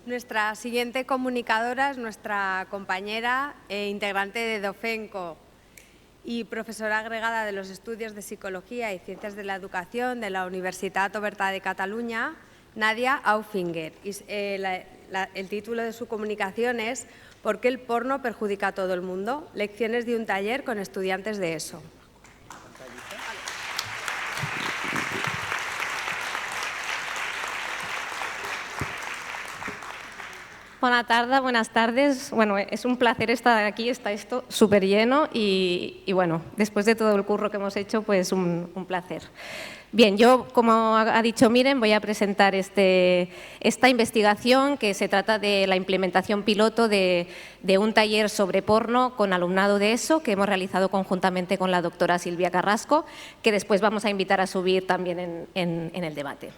Nuestra siguiente comunicadora es nuestra compañera e integrante de Dofenco y profesora agregada de los estudios de Psicología y Ciencias de la Educación de la Universitat Oberta de Cataluña, Nadia Aufinger. El título de su comunicación es ¿Por qué el porno perjudica a todo el mundo? Lecciones de un taller con estudiantes de ESO. Buenas tardes. Bueno, es un placer estar aquí, está esto súper lleno y bueno, después de todo el curro que hemos hecho, pues un placer. Bien, yo, como ha dicho Miren, voy a presentar esta investigación que se trata de la implementación piloto de un taller sobre porno con alumnado de ESO que hemos realizado conjuntamente con la doctora Silvia Carrasco, que después vamos a invitar a subir también en el debate.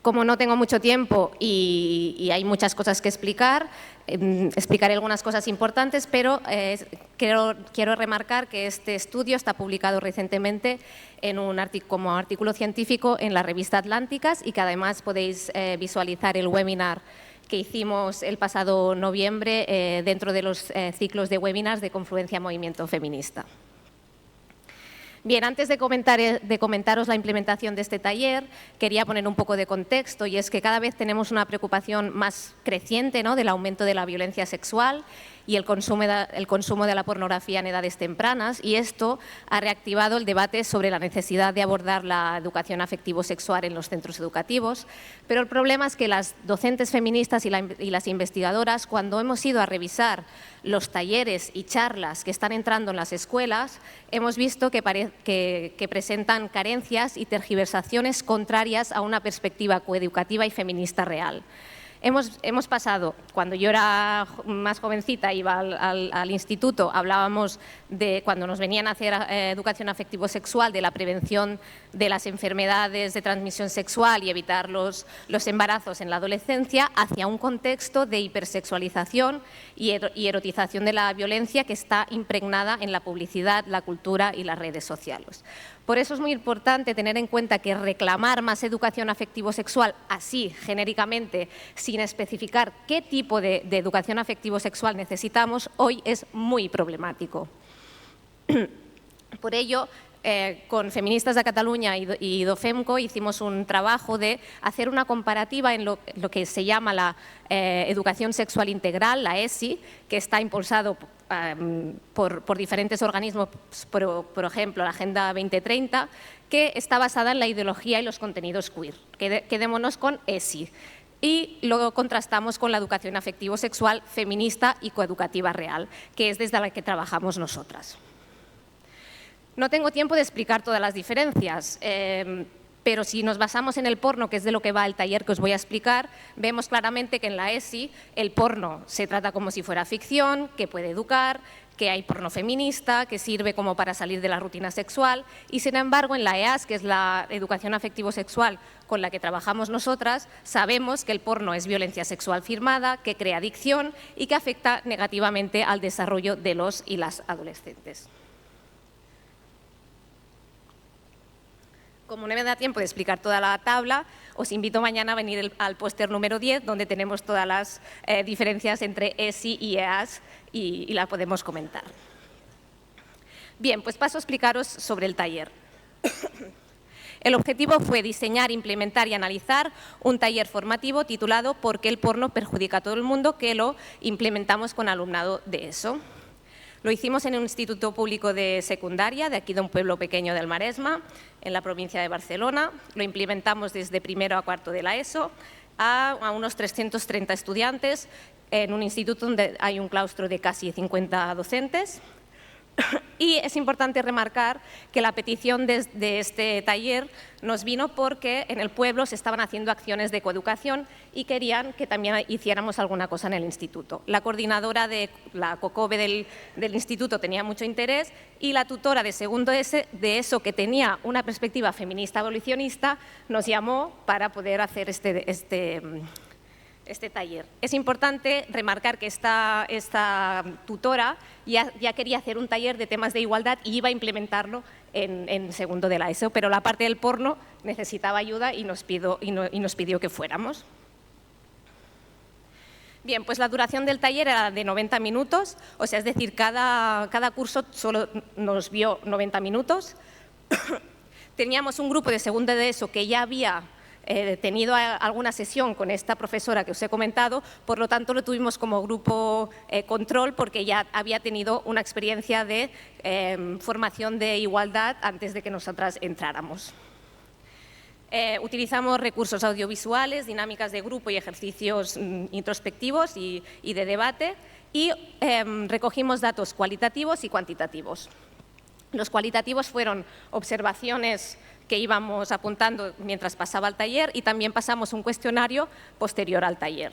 Como no tengo mucho tiempo y hay muchas cosas que explicar, explicaré algunas cosas importantes, pero quiero remarcar que este estudio está publicado recientemente como artículo científico en la revista Atlánticas y que además podéis visualizar el webinar que hicimos el pasado noviembre dentro de los ciclos de webinars de Confluencia Movimiento Feminista. Bien, antes de comentaros la implementación de este taller, quería poner un poco de contexto y es que cada vez tenemos una preocupación más creciente, ¿no?, del aumento de la violencia sexual y el consumo de la pornografía en edades tempranas, y esto ha reactivado el debate sobre la necesidad de abordar la educación afectivo-sexual en los centros educativos. Pero el problema es que las docentes feministas y las investigadoras, cuando hemos ido a revisar los talleres y charlas que están entrando en las escuelas, hemos visto que presentan carencias y tergiversaciones contrarias a una perspectiva coeducativa y feminista real. Hemos pasado, cuando yo era más jovencita, iba al instituto, hablábamos de, cuando nos venían a hacer educación afectivo-sexual, de la prevención de las enfermedades de transmisión sexual y evitar los embarazos en la adolescencia, hacia un contexto de hipersexualización y erotización de la violencia que está impregnada en la publicidad, la cultura y las redes sociales. Por eso es muy importante tener en cuenta que reclamar más educación afectivo-sexual así, genéricamente, sin especificar qué tipo de educación afectivo-sexual necesitamos, hoy es muy problemático. Por ello, con Feministas de Cataluña y Dofemco hicimos un trabajo de hacer una comparativa en lo que se llama la educación sexual integral, la ESI, que está impulsado por diferentes organismos, por ejemplo, la Agenda 2030, que está basada en la ideología y los contenidos queer. Quedémonos con ESI. Y luego contrastamos con la educación afectivo-sexual feminista y coeducativa real, que es desde la que trabajamos nosotras. No tengo tiempo de explicar todas las diferencias, pero si nos basamos en el porno, que es de lo que va el taller que os voy a explicar, vemos claramente que en la ESI el porno se trata como si fuera ficción, que puede educar, que hay porno feminista, que sirve como para salir de la rutina sexual, y sin embargo en la EAS, que es la educación afectivo-sexual con la que trabajamos nosotras, sabemos que el porno es violencia sexual firmada, que crea adicción y que afecta negativamente al desarrollo de los y las adolescentes. Como no me da tiempo de explicar toda la tabla, os invito mañana a venir al póster número 10, donde tenemos todas las diferencias entre ESI y EAS y la podemos comentar. Bien, pues paso a explicaros sobre el taller. El objetivo fue diseñar, implementar y analizar un taller formativo titulado ¿Por qué el porno perjudica a todo el mundo?, que lo implementamos con alumnado de ESO. Lo hicimos en un instituto público de secundaria, de aquí de un pueblo pequeño del Maresma, en la provincia de Barcelona. Lo implementamos desde primero a cuarto de la ESO a unos 330 estudiantes, en un instituto donde hay un claustro de casi 50 docentes. Y es importante remarcar que la petición de este taller nos vino porque en el pueblo se estaban haciendo acciones de coeducación y querían que también hiciéramos alguna cosa en el instituto. La coordinadora de la COCOBE del instituto tenía mucho interés y la tutora de segundo de ESO, que tenía una perspectiva feminista abolicionista, nos llamó para poder hacer este taller. Es importante remarcar que esta tutora ya quería hacer un taller de temas de igualdad y iba a implementarlo en segundo de la ESO, pero la parte del porno necesitaba ayuda y nos pidió que fuéramos. Bien, pues la duración del taller era de 90 minutos, o sea, es decir, cada curso solo nos vio 90 minutos. Teníamos un grupo de segundo de ESO que ya había tenido alguna sesión con esta profesora que os he comentado, por lo tanto lo tuvimos como grupo control porque ya había tenido una experiencia de formación de igualdad antes de que nosotras entráramos. Utilizamos recursos audiovisuales, dinámicas de grupo y ejercicios introspectivos y de debate y recogimos datos cualitativos y cuantitativos. Los cualitativos fueron observaciones que íbamos apuntando mientras pasaba el taller y también pasamos un cuestionario posterior al taller.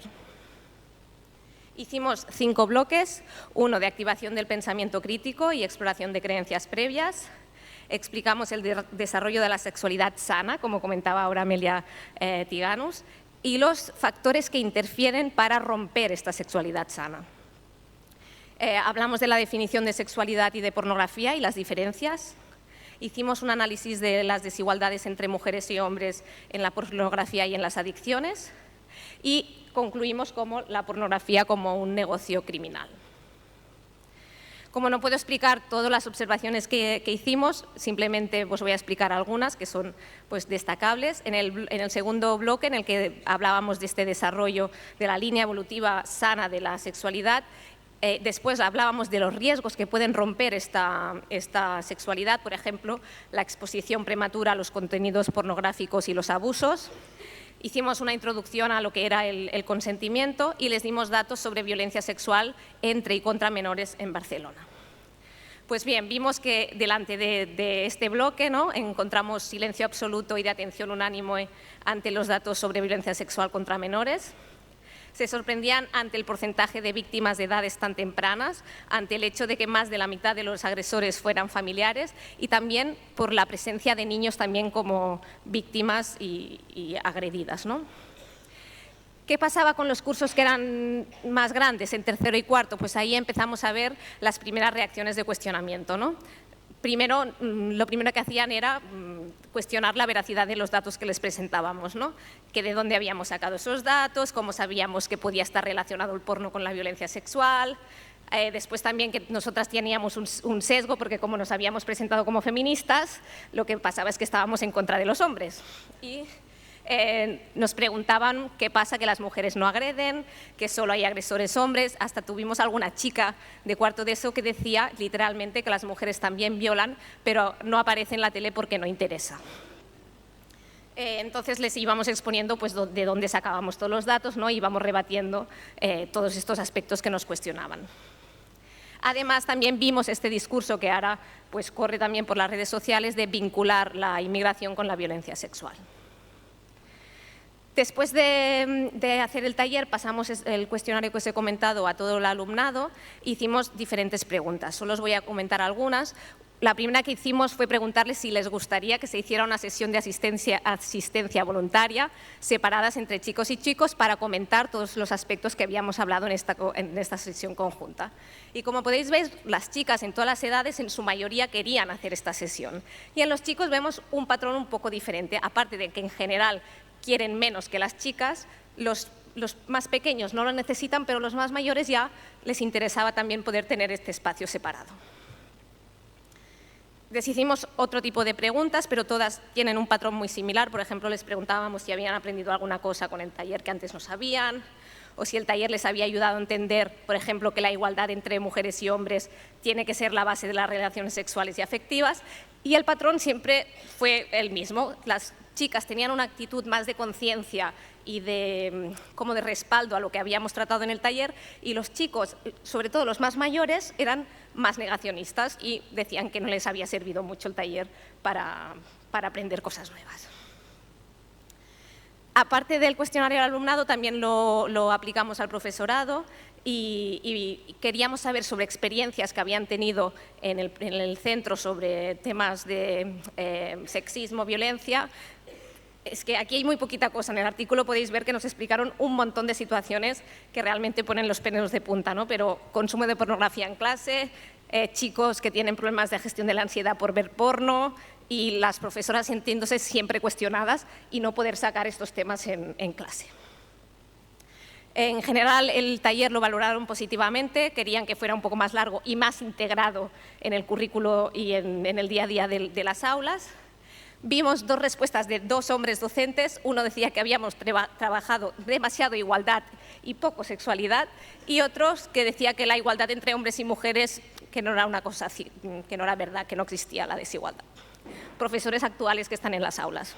Hicimos 5 bloques, uno de activación del pensamiento crítico y exploración de creencias previas. Explicamos el desarrollo de la sexualidad sana, como comentaba ahora Amelia Tiganus, y los factores que interfieren para romper esta sexualidad sana. Hablamos de la definición de sexualidad y de pornografía y las diferencias. Hicimos un análisis de las desigualdades entre mujeres y hombres en la pornografía y en las adicciones y concluimos como la pornografía como un negocio criminal. Como no puedo explicar todas las observaciones que hicimos, simplemente os voy a explicar algunas que son pues, destacables. En el segundo bloque, en el que hablábamos de este desarrollo de la línea evolutiva sana de la sexualidad, después hablábamos de los riesgos que pueden romper esta sexualidad, por ejemplo, la exposición prematura a los contenidos pornográficos y los abusos. Hicimos una introducción a lo que era el consentimiento y les dimos datos sobre violencia sexual entre y contra menores en Barcelona. Pues bien, vimos que delante de este bloque, ¿no?, encontramos silencio absoluto y de atención unánime ante los datos sobre violencia sexual contra menores. Se sorprendían ante el porcentaje de víctimas de edades tan tempranas, ante el hecho de que más de la mitad de los agresores fueran familiares y también por la presencia de niños también como víctimas y agredidas, ¿no? ¿Qué pasaba con los cursos que eran más grandes, en tercero y cuarto? Pues ahí empezamos a ver las primeras reacciones de cuestionamiento, ¿no? Lo primero que hacían era cuestionar la veracidad de los datos que les presentábamos, ¿no? Que de dónde habíamos sacado esos datos, cómo sabíamos que podía estar relacionado el porno con la violencia sexual. Después también que nosotras teníamos un sesgo porque como nos habíamos presentado como feministas, lo que pasaba es que estábamos en contra de los hombres. Y nos preguntaban qué pasa que las mujeres no agreden, que solo hay agresores hombres, hasta tuvimos alguna chica de cuarto de ESO que decía literalmente que las mujeres también violan, pero no aparece en la tele porque no interesa. Entonces les íbamos exponiendo pues, de dónde sacábamos todos los datos, ¿no? Y íbamos rebatiendo todos estos aspectos que nos cuestionaban. Además, también vimos este discurso que ahora pues, corre también por las redes sociales de vincular la inmigración con la violencia sexual. Después de hacer el taller, pasamos el cuestionario que os he comentado a todo el alumnado e hicimos diferentes preguntas. Solo os voy a comentar algunas. La primera que hicimos fue preguntarles si les gustaría que se hiciera una sesión de asistencia voluntaria separadas entre chicos y chicos para comentar todos los aspectos que habíamos hablado en esta sesión conjunta. Y como podéis ver, las chicas en todas las edades en su mayoría querían hacer esta sesión. Y en los chicos vemos un patrón un poco diferente, aparte de que en general quieren menos que las chicas, los más pequeños no lo necesitan, pero los más mayores ya les interesaba también poder tener este espacio separado. Les hicimos otro tipo de preguntas, pero todas tienen un patrón muy similar. Por ejemplo, les preguntábamos si habían aprendido alguna cosa con el taller que antes no sabían, o si el taller les había ayudado a entender, por ejemplo, que la igualdad entre mujeres y hombres tiene que ser la base de las relaciones sexuales y afectivas. Y el patrón siempre fue el mismo. Las chicas tenían una actitud más de conciencia y como de respaldo a lo que habíamos tratado en el taller, y los chicos, sobre todo los más mayores, eran más negacionistas y decían que no les había servido mucho el taller para aprender cosas nuevas. Aparte del cuestionario al alumnado, también lo aplicamos al profesorado y queríamos saber sobre experiencias que habían tenido en el centro sobre temas de sexismo, violencia. Es que aquí hay muy poquita cosa. En el artículo podéis ver que nos explicaron un montón de situaciones que realmente ponen los pelos de punta, ¿no? Pero consumo de pornografía en clase, chicos que tienen problemas de gestión de la ansiedad por ver porno y las profesoras sintiéndose siempre cuestionadas y no poder sacar estos temas en clase. En general, el taller lo valoraron positivamente, querían que fuera un poco más largo y más integrado en el currículo y en el día a día de las aulas. Vimos dos respuestas de dos hombres docentes. Uno decía que habíamos trabajado demasiado igualdad y poco sexualidad, y otros que decía que la igualdad entre hombres y mujeres que no era una cosa así, que no era verdad, que no existía la desigualdad. Profesores actuales que están en las aulas.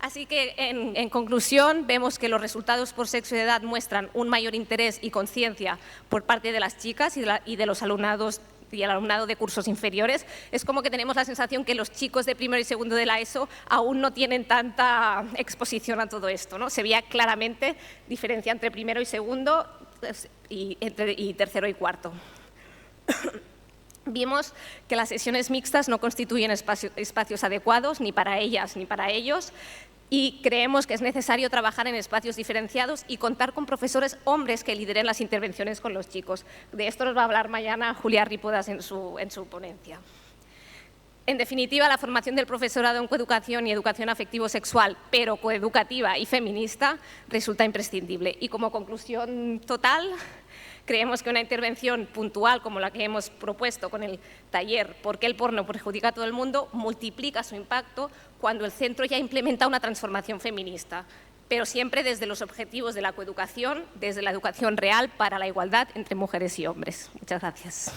Así que, en conclusión, vemos que los resultados por sexo y edad muestran un mayor interés y conciencia por parte de las chicas y de los alumnados y el alumnado de cursos inferiores. Es como que tenemos la sensación que los chicos de primero y segundo de la ESO aún no tienen tanta exposición a todo esto, ¿no? Se veía claramente diferencia entre primero y segundo y tercero y cuarto. Vimos que las sesiones mixtas no constituyen espacios adecuados ni para ellas ni para ellos, y creemos que es necesario trabajar en espacios diferenciados y contar con profesores hombres que lideren las intervenciones con los chicos. De esto nos va a hablar mañana Julia Rípodas en su ponencia. En definitiva, la formación del profesorado en coeducación y educación afectivo-sexual, pero coeducativa y feminista, resulta imprescindible. Y como conclusión total, creemos que una intervención puntual como la que hemos propuesto con el taller ¿Por qué el porno perjudica a todo el mundo?, multiplica su impacto cuando el centro ya implementa una transformación feminista, pero siempre desde los objetivos de la coeducación, desde la educación real para la igualdad entre mujeres y hombres. Muchas gracias.